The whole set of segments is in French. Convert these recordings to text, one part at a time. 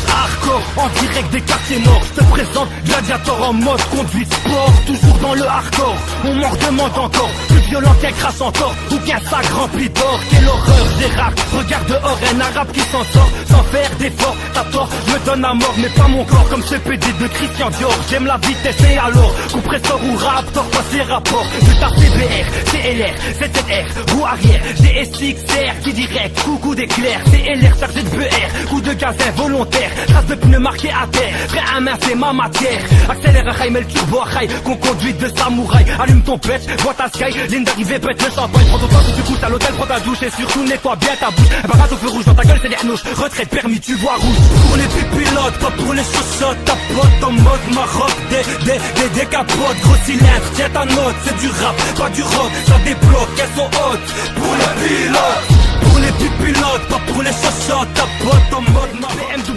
Hardcore, en direct des quartiers nord. Je te présente Gladiator en mode conduite sport. Toujours dans le hardcore, on m'en demande encore. Plus violent qu'un crasse encore, ou bien sac rempli d'or. Quelle horreur des raps, regarde dehors un arabe qui s'en sort sans faire d'effort. T'as tort, je me donne à mort, mais pas mon corps. Comme ce PD de Christian Dior. J'aime la vitesse et alors compresseur ou raptor, passe les rapports. Je tape CBR, CLR, ZZR, roue arrière, GSXR qui direct, coucou d'éclair, CLR chargé de BR, coup de gaz involontaire, trace de pneus marqué à terre, frère à main c'est ma matière. Accélère à mets le turbo à rail, qu'on conduit de samouraï. Allume ton pêche, bois ta sky, ligne d'arrivée, pète le champagne. Prends ton temps, tu coûtes à l'hôtel, prends ta douche et surtout nettoie bien ta bouche. Un barrage au feu rouge dans ta gueule, c'est les hanouches. Retraite, permis, tu vois rouge. Pour les pilotes, pas pour les chaussettes. Ta pote en mode Maroc, des capotes. Gros cylindre, tiens ta note, c'est du rap, pas du rock. Ça débloque, elles sont hautes. Pour les pilotes. Pour les pilotes, pas pour les chaussettes. Ta pote en mode Maroc.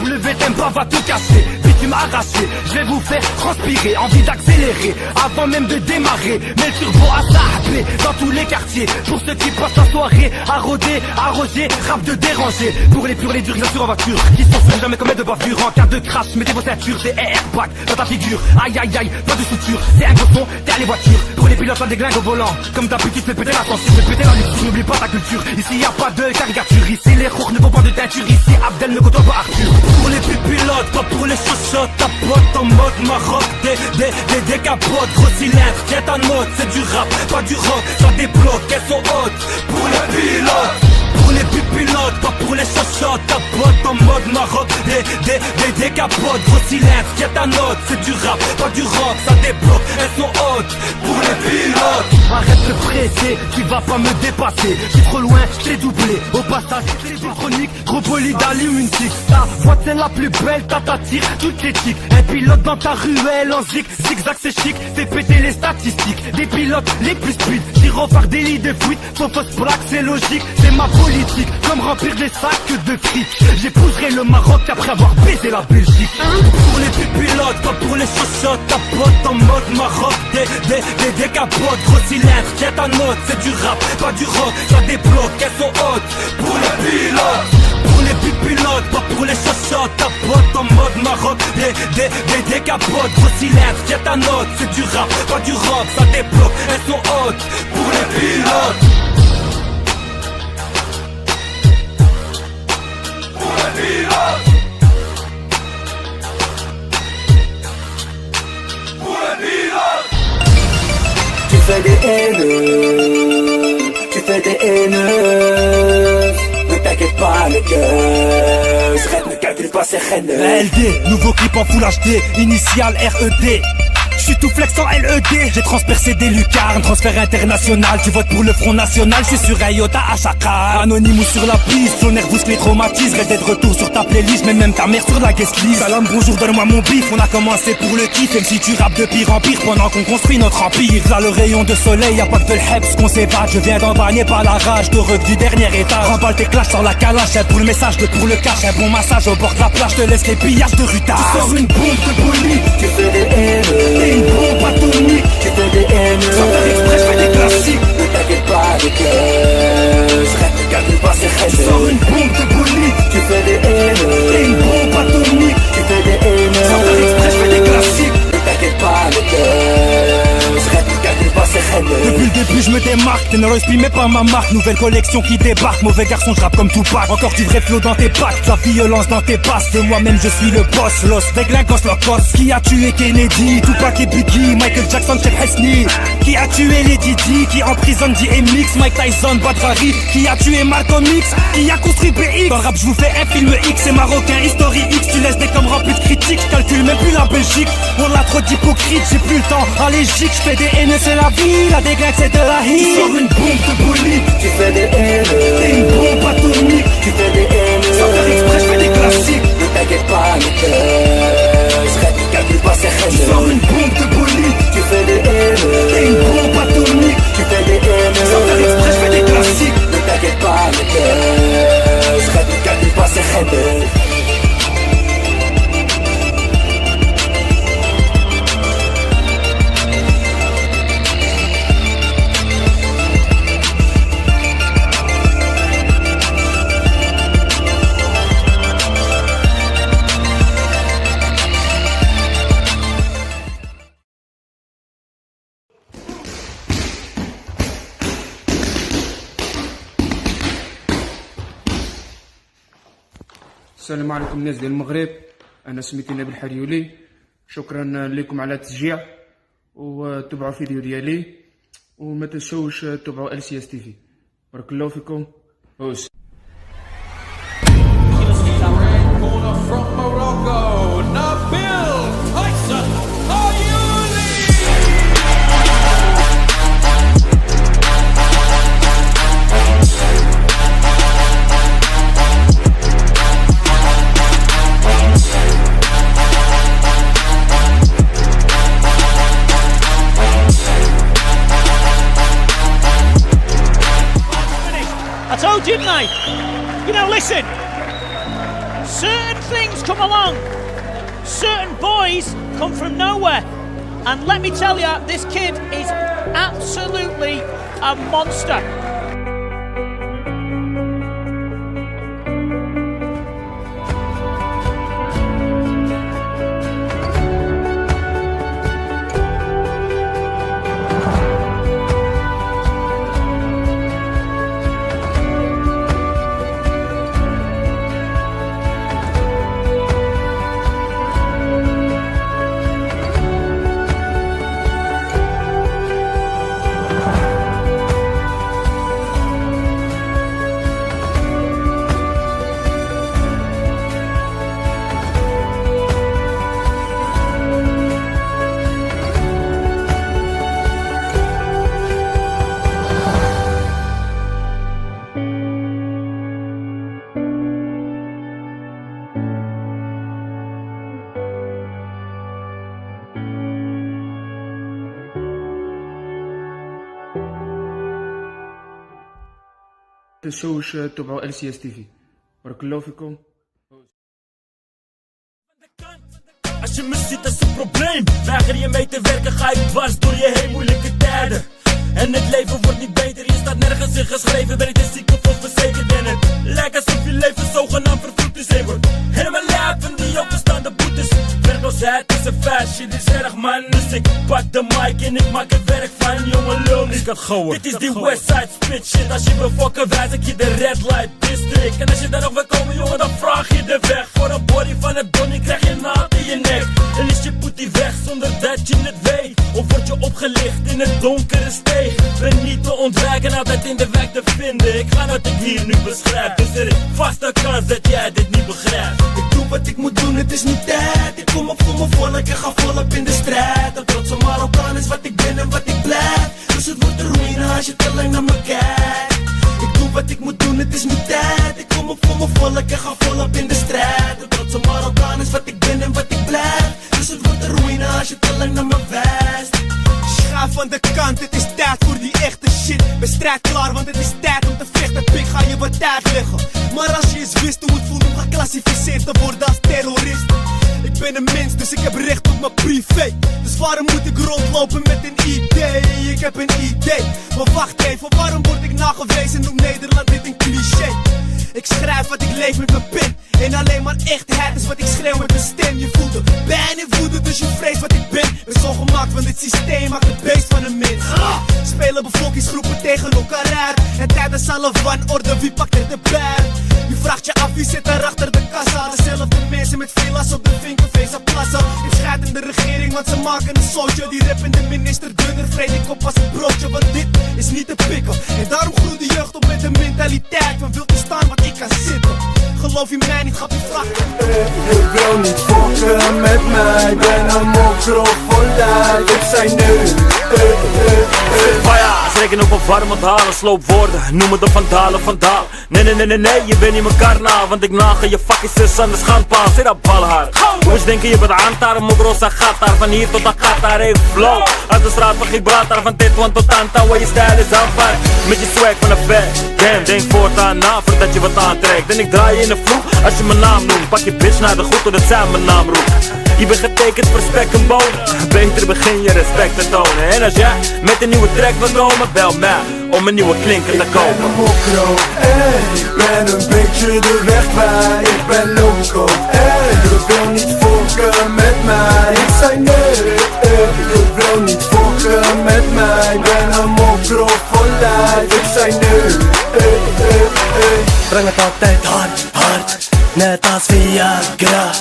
BMW t'aime pas, va te casser. Puis tu m'as arraché, je vais vous nous faire transpirer, envie d'accélérer avant même de démarrer. Mais le turbo à s'arrêter dans tous les quartiers. Pour ceux qui passent la soirée à rôder, arroser, rap de déranger. Pour les purs, les durs, qui sont en voiture, qui s'en font jamais commettre de bavure. En cas de crash, mettez vos ceintures, c'est airbag dans ta figure. Aïe aïe aïe, pas de suture, c'est un gros son, t'es à les voitures. Pour les pilotes, des glingues au volant. Comme d'habitude, fais péter la censure, fais péter la lutte, n'oublie pas ta culture. Ici y a pas de caricature, ici les rours ne font pas de teinture. Ici Abdel ne côtoie pas Arthur. Pour les pilotes, pas pour les chochottes, ta pote en mode Maroc. Des capotes, gros cylindres, tiens ta note, c'est du rap, pas du rock, ça débloque, elles sont hautes. Pour les pilotes, pour les pilotes, pas pour les chochottes, ta pote en mode Maroc. Des capotes, gros cylindres, tiens ta note, c'est du rap, pas du rock, ça débloque, elles sont hautes. Pour les pilotes, arrête de presser, tu vas pas me dépasser. Je suis trop loin, je t'ai doublé. Au passage, c'est chronique, trop poli d'allume une tic. Ta voix c'est la plus belle, t'attires toutes les tics. Un pilote dans ta ruelle en zigzag c'est chic. Fais péter les statistiques des pilotes les plus speed. Gyrophare des lits de fuite, sans fausse plaque c'est logique. C'est ma politique, comme remplir des sacs de fric. J'épouserai le Maroc après avoir baisé la Belgique. Pour les pilotes, pas pour les chochottes, ta pote en mode Maroc. Des capotes, gros cylindres, tiens ta note, c'est du rap, pas du rock, ça débloque, elles sont hautes. Pour les pilotes, pas pour les chochottes, ta pote en mode Maroc. Des capotes, gros cylindres, tiens ta note, c'est du rap, pas du rock, ça débloque, elles sont hautes. Pour les pilotes. Pour les pilotes. Pour les pilotes. Tu fais des haineux, tu fais des haineux. Ne t'inquiète pas le cœur, je ne calcule pas ces haineux. LD, nouveau clip en Full HD, initial RED. Je suis tout flex en LED, j'ai transpercé des lucarnes, transfert international, tu votes pour le Front National, je suis sur IOTA à Chakra. Anonyme ou sur la piste, ton nervous les traumatise, reste d'être retour sur ta playlist, mais même ta mère sur la guest list. Salam, bonjour, donne-moi mon bif, on a commencé pour le kiff, même si tu rappes de pire en pire, pendant qu'on construit notre empire. Là le rayon de soleil, y'a pas que de l'heps qu'on s'évade, je viens d'embaigner par la rage, de rug du dernier étage. Remballe tes clashs sur la calache, pour le message de pour le cash, un bon massage au bord de la plage, te laisse les pillages de rutard. Tu sors une bombe de poli, tu fais des haineux. une bombe atomique, tu fais des haineux. sans faire exprès, je fais des classiques. Ne t'inquiète pas le cœur, je ne calcule pas ces haineux. Tu sors une bombe de bolide, tu fais des haineux. une bombe atomique, tu fais des haineux. sans faire exprès, je fais des classiques. Ne t'inquiète pas le cœur, je ne calcule pas ces haineux. Depuis le début je me démarque, t'es Royce mais pas ma marque. Nouvelle collection qui débarque, mauvais garçon je rappe comme Tupac. Encore du vrai flow dans tes packs, de la violence dans tes passes. De moi-même je suis le boss, Los Déglingos Locos. Qui a tué Kennedy, Tupac et Biggie, Michael Jackson, Chef Hesney. Qui a tué Lady Di, qui emprisonne DMX, Mike Tyson, Badrari. Qui a tué Malcolm X, qui a construit BX. Dans le rap je vous fais un film X, c'est marocain, History X. Tu laisses des comme remplis de critiques, je calcule même plus la Belgique. On a trop d'hypocrites, j'ai plus le temps, allergique. Je fais des haineux, c'est la vie, la déglingue c'est de la hit. Tu sors une bombe de bolide, Tu fais des haineux. une bombe atomique, Tu fais des haineux. sans faire exprès, je fais des classiques. Ne t'inquiète pas le cœur, je ne calcule pas ces Tu sors haineux. une bombe de bolide, Tu fais des haineux. une bombe atomique, Tu fais des haineux. sans faire exprès, je fais des classiques. Ne t'inquiète pas le cœur, je ne calcule pas ces haineux. السلام عليكم الناس ديال المغرب، انا سميتي نبيل الحريولي. شكرا لكم على التشجيع وتبعوا الفيديو ديالي وما تنسوش تبعوا LCS TV. بارك الله فيكم. اوس Corner from Morocco, Nabil Tyson Ayouli. I told you, didn't I? You know, listen. Certain things come along. certain boys come from nowhere. And let me tell you, this kid is absolutely a monster. تنسوش تتابعوا LCS TV. بارك الله فيكم. Als je me ziet als een probleem, weiger je mee te werken, ga ik dwars door je heen, moeilijke tijden. En het leven wordt niet beter, je staat nergens in geschreven, ben ik de zieke of verzekerd. En het lijkt alsof je leven zogenaamd vervloekt is. Wordt helemaal lijp van die openstaande boetes. Werkloosheid is een feit, shit is erg man. Dus ik pak de mic en ik maak er werk van, jongen lul. Dit is die Westside spit shit, als je wil fokken wijs ik je de red light district. En als je daar nog wil komen jongen, dan vraag je de weg. Voor een body van het donnie krijg je naald in je nek. En is je poetie weg zonder dat je het weet. Of word je opgelicht in het donkere steeg. Ben niet te ontwijken, altijd in de wijk te vinden. Ik ga wat ik hier nu beschrijf, dus er is vaste kans dat jij dit niet begrijpt. Ik doe wat ik moet doen, het is niet tijd. Ik kom op voor mijn volk en ga volop in de strijd. Een trotse Marokkaan is wat ik ben en wat ik blijf. Dus het wordt een ruïne als je te lang naar me kijkt. Ik doe wat ik moet doen, het is niet tijd. Ik kom op voor mijn volk en ga volop in de strijd. Een trotse Marokkaan is wat ik ben en wat ik blijf. Dus het wordt een ruïne als je te lang naar me wijst. Ga van de kant, het is tijd voor die echte shit. Ben strijd klaar, want het is tijd om te vechten. Pik, ga je wat uitleggen. Maar als je eens wist hoe het voelt om geclassificeerd te worden als terrorist. Ik ben een mens, dus ik heb recht op mijn privé. Dus waarom moet ik rondlopen met een idee? Ik heb een idee, maar wacht even, waarom word ik nagewezen? Noem Nederland dit een cliché. Ik schrijf wat ik leef met mijn pen. En alleen maar echtheid is wat ik schreeuw met mijn stem. Je voelt de pijn en woede, dus je vreest wat ik ben. Ben zo gemaakt van dit systeem, maakt het beest van een mens. Spelen bevolkingsgroepen tegen elkaar uit. En tijdens alle wanorde, wie pakt er de buit? Je vraagt je af, wie zit er achter de kassa? Dezelfde mensen met villa's op de Vinkerfeest plaza. Ik scheid in de regering, want ze maken een zootje. Die rappende minister dunner vreet ik op als een broodje. Want dit is niet te pikken. En daarom groeit de jeugd op met de mentaliteit van wil te staan wat ik kan zitten. Geloof je mij niet, ga je vragen. Je wil niet fokken met mij, ben een mokro voor lijf. Ik zei nu. Maar ja, ze rekenen op een warme halen, sloopwoorden, noem het de vandalen, vandaal. Nee, je bent niet mijn karnaal, want ik nagel je fucking zus aan de schandpaal. Zit dat balhaar. Moest denken je bent aantaar, mokro's gaat daar, van hier tot Qatar, hey flow. Uit de straat van Gibraltar, van Tetuan tot Antalya, je stijl is aanvaard. Met je swag van de bed, damn, denk voortaan na voordat je wat aantrekt. En ik draai je in de vloek, als je mijn naam noemt. Pak je bitch naar de goed, totdat zij mijn naam roept. Je bent getekend voor spek en bonen. Beter begin je respect te tonen. En als jij met een nieuwe track wil komen, bel mij om een nieuwe klinker te kopen. Ik ben een mokro, ik ben een beetje de weg kwijt. Ik ben loco, je wil niet fokken met mij. Ik zei nee, je wil niet fokken met mij. Ik ben een mokro voor lijf. Ik zei nee, Breng het altijd hard, net als Viagra.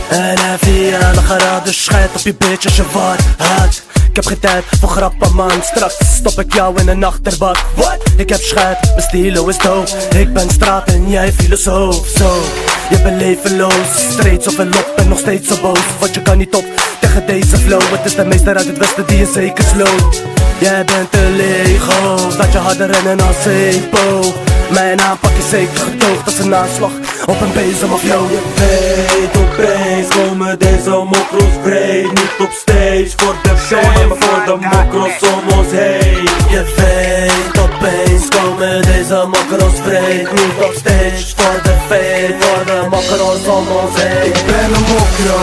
En via de garage schijt op je bitch als je wat had. Ik heb geen tijd voor grappen man, straks stop ik jou in een achterbak. What? Ik heb scheid, mijn stilo is dope. Ik ben straat en jij filosoof, zo. Je bent levenloos, streeds of een op en nog steeds zo boos. Want je kan niet op tegen deze flow. Het is de meester uit het westen die je zeker sloot. Jij bent te lego, dat je harder rennen als Epo. Mijn aanpak is zeker gedoogd als een aanslag op een bezem of jou. Je weet opeens komen deze mokro's breed. Niet op stage voor de show, maar voor de mokro's om ons heen. Je weet opeens Straks komen deze makkeros vreed. Niet op stage voor de fame, voor de makkeros om ons heen. Ik ben een mokro,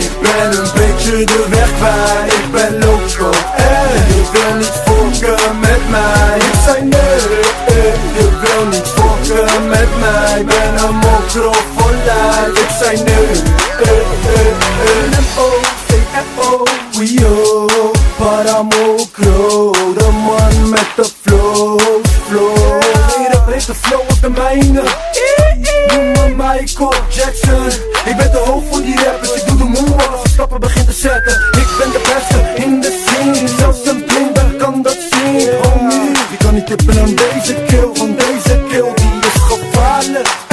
ik ben een beetje de weg kwijt. Ik ben loco, je wil niet fokken met mij. Ik zei nee, je wil niet fokken met mij. Ik ben een mokro voor lijf. Ik zei nee, NMO, CFO, WIO, Paramokro, de man met de flow. Iedereen heeft de flow op de mijne. Noem me Michael Jackson. Ik ben te hoog voor die rappers. Ik doe de moonwalk als ik stappen begin te zetten. Ik ben de beste in de scene. Zelfs een blinde kan dat zien. Homie, je kan niet tippen aan deze kill. Want deze kill die is gevaarlijk.